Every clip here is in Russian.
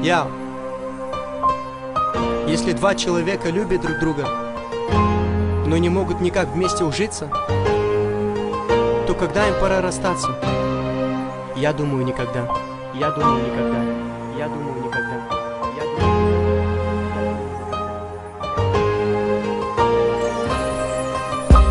Яу. Если два человека любят друг друга, но не могут никак вместе ужиться, то когда им пора расстаться? Я думаю, никогда. Я думаю, никогда. Я думаю, никогда.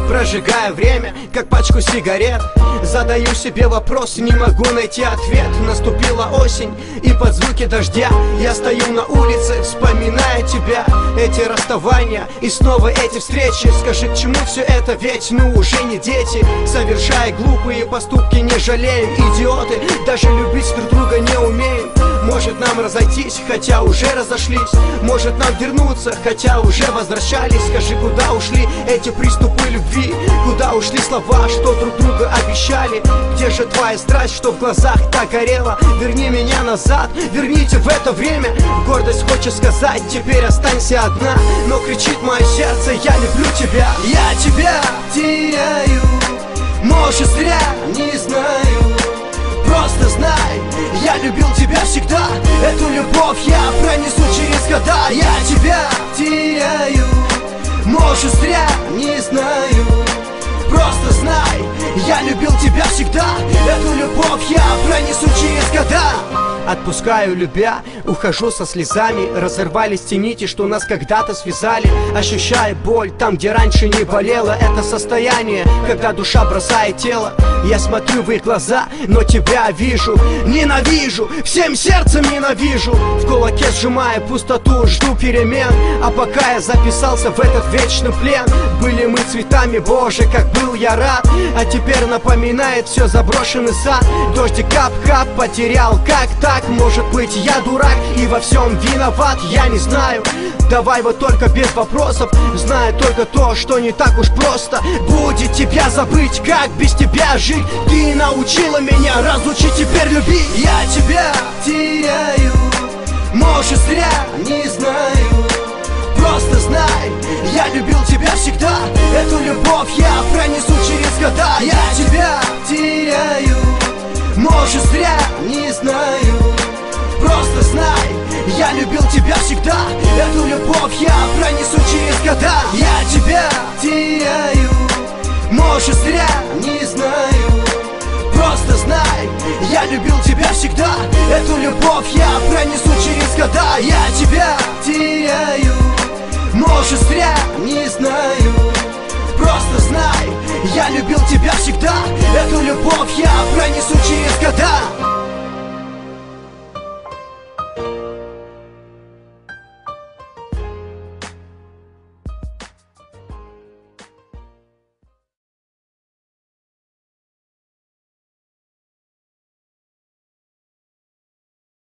Прожигая время, как пачку сигарет, задаю себе вопрос, не могу найти ответ. Наступила осень, и под звуки дождя я стою на улице, вспоминая тебя. Эти расставания и снова эти встречи. Скажи, к чему все это, ведь мы уже не дети. Совершая глупые поступки, не жалеем, идиоты. Даже любить друг друга не умеем. Может нам разойтись, хотя уже разошлись. Может нам вернуться, хотя уже возвращались. Скажи, куда ушли эти приступы любви? Куда ушли слова, что друг друга обещали? Где же твоя страсть, что в глазах так горела? Верни меня назад, верните в это время. Гордость хочет сказать, теперь останься одна. Но кричит мое сердце, я люблю тебя. Я тебя теряю, может зря, не знаю. Просто знай, я любил тебя всегда. Эту любовь я пронесу через года. Я тебя теряю, может зря, не знаю. Просто знай, я любил тебя всегда. Эту любовь я пронесу через года. Отпускаю, любя, ухожу со слезами. Разорвались те нити, что нас когда-то связали. Ощущая боль там, где раньше не болело. Это состояние, когда душа бросает тело. Я смотрю в их глаза, но тебя вижу. Ненавижу, всем сердцем ненавижу. В кулаке сжимая пустоту, жду перемен. А пока я записался в этот вечный плен, были мы цветами, боже, как был я рад. А теперь напоминает все заброшенный сад. Дождик кап-кап, потерял, как так? Может быть, я дурак и во всем виноват, я не знаю. Давай вот только без вопросов, зная только то, что не так уж просто будет тебя забыть, как без тебя жить. Ты научила меня, разучи теперь любить. Я тебя теряю, может зря, не знаю. Просто знай, я любил тебя всегда. Эту любовь я пронесу через года. Я тебя теряю, может зря, не знаю. Просто знай, я любил тебя всегда. Эту любовь я пронесу через года. Я тебя теряю, может зря, не знаю. Просто знай, я любил тебя всегда. Эту любовь я пронесу через года. Я тебя теряю, может зря, не знаю. Просто знай, я любил тебя всегда. Эту любовь я пронесу через года.